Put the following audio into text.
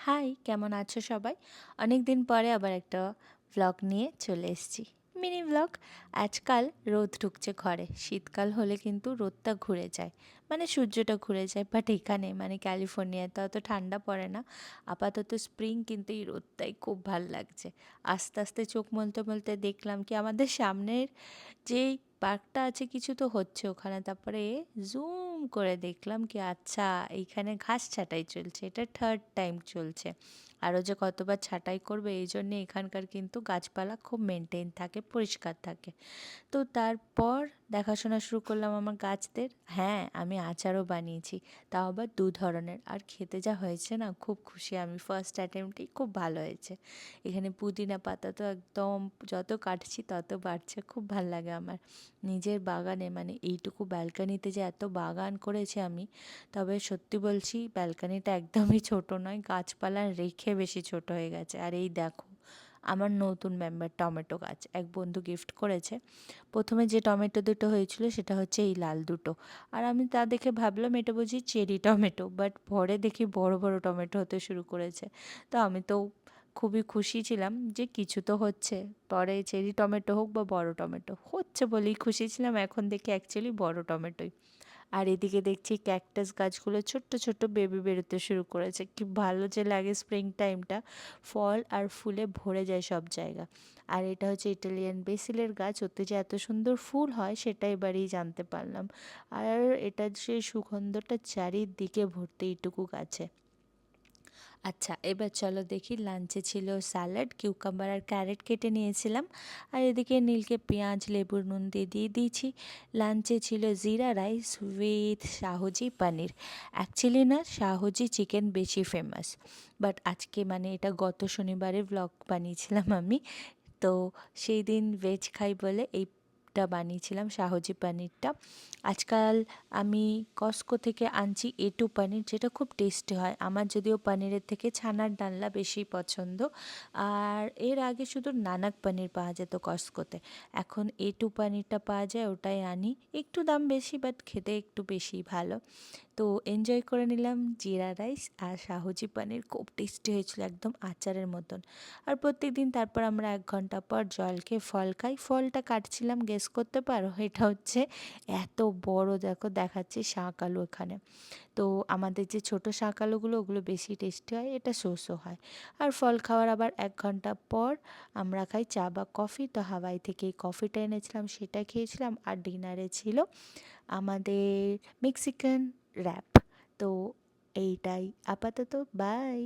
High, কেমন আছো সবাই? অনেক দিন পরে আবার একটা ভ্লগ নিয়ে চলে এসেছি। Mini vlog. আজকাল রোদ ঢুকছে ঘরে। শীতকাল হলে কিন্তু রোদটা ঘুরে যায়, মানে সূর্যটা ঘুরে যায়। বাট এখানে মানে ক্যালিফোর্নিয়াতে অত ঠান্ডা পড়ে না। আপাতত স্প্রিং, কিন্তু এই রোদটাই খুব ভাল লাগছে। আস্তে আস্তে চোখ মলতে মলতে দেখলাম কি আমাদের সামনের যেই পার্কটা আছে কিছু তো হচ্ছে ওখানে। তারপরে জুম করে দেখলাম কি আচ্ছা এইখানে ঘাস ছাঁটাই চলছে, এটা থার্ড টাইম চলছে। আরও যে কতবার ছাঁটাই করবে, এই জন্যে এখানকার কিন্তু গাছপালা খুব মেনটেন থাকে, পরিষ্কার থাকে। তো তারপর দেখাশোনা শুরু করলাম আমার গাছদের। হ্যাঁ, আমি আচারও বানিয়েছি, তাও আবার দু ধরনের। আর খেতে যা হয়েছে না, খুব খুশি আমি। ফার্স্ট অ্যাটেম্পটেই খুব ভালো হয়েছে। এখানে পুদিনা পাতা তো একদম যত কাটছি তত বাড়ছে, খুব ভাল লাগে আমার। নিজের বাগানে মানে এইটুকু ব্যালকানিতে যে এত বাগান করেছি আমি, তবে সত্যি বলছি ব্যালকানিটা একদমই ছোট নয়, গাছপালা রেখে বেশি ছোট হয়ে গেছে। আর এই দেখো আমার নতুন মেম্বার টমেটো গাছ এক বন্ধু গিফট করেছে। প্রথমে যে টমেটো দুটো হয়েছিল সেটা হচ্ছে এই লাল দুটো। আর আমি তা দেখে ভাবলাম এটা বুঝি চেরি টমেটো, বাট পরে দেখি বড় বড় টমেটো হতে শুরু করেছে। তো আমি তো খুবই খুশি ছিলাম যে কিছু তো হচ্ছে। পরে চেরি টমেটো হোক বা বড় টমেটো, হচ্ছে বলেই খুশি ছিলাম। এখন দেখি অ্যাকচুয়ালি বড় টমেটোই। আর এদিকে দেখছি ক্যাকটাস গাছগুলো ছোট্ট ছোট্ট বেবি বেরোতে শুরু করেছে। কি ভালো যে লাগে স্প্রিং টাইমটা, ফল আর ফুলে ভরে যায় সব জায়গা। আর এটা হচ্ছে ইটালিয়ান বেসিলের গাছ, ওতে যে এত সুন্দর ফুল হয় সেটা এবারেই জানতে পারলাম। আর এটা সেই সুগন্ধটা চারিদিকে ভর্তি এইটুকু গাছে। আচ্ছা, এবার চলো দেখি। লাঞ্চে ছিল স্যালাড, কিউকাম্বার আর ক্যারেট কেটে নিয়েছিলাম। আর এদিকে নীলকে পেঁয়াজ লেবুর নুন দিয়ে দিয়ে দিয়েছি। লাঞ্চে ছিল জিরা রাইস উইথ শাহজি পানির। অ্যাকচুয়ালি না, শাহজি চিকেন বেশি ফেমাস, বাট আজকে মানে এটা গত শনিবারে ব্লগ বানিয়েছিলাম আমি। তো সেই দিন ভেজ খাই বলে এইটা বানিয়েছিলাম, শাহজি পানিরটা। আজকাল আমি কস্কো থেকে আনছি এটু পানির, যেটা খুব টেস্টি হয়। আমার যদিও পানিরের থেকে ছানার ডালনা বেশি পছন্দ। আর এর আগে শুধু নানাক পানির পাওয়া যেত কস্কোতে, এখন এটু পানিরটা পাওয়া যায়, ওটাই আনি। একটু দাম বেশি, বাট খেতে একটু বেশি ভালো। তো এনজয় করে নিলাম জিরা রাইস আর শাহজি পানির, খুব টেস্টি হয়েছিল, একদম আচারের মতন। আর প্রত্যেক দিন তারপর আমরা 1 ঘন্টা পর জল খেয়ে ফল খাই। ফলটা কাটছিলাম, গেস করতে পারো? এটা হচ্ছে এত বড়, দেখো দেখাচ্ছি, শাঁক আলু এখানে। তো আমাদের যে ছোট শাঁক আলুগুলো ওগুলো বেশি টেস্টি হয়, এটা শোষও হয়। আর ফল খাওয়ার আবার 1 ঘন্টা পর আমরা খাই চা বা কফি। তো হাওয়াই থেকে এই কফিটা এনেছিলাম, সেটা খেয়েছিলাম। আর ডিনারে ছিল আমাদের মেক্সিকান র্যাপ। তো এইটাই আপাতত, বাই।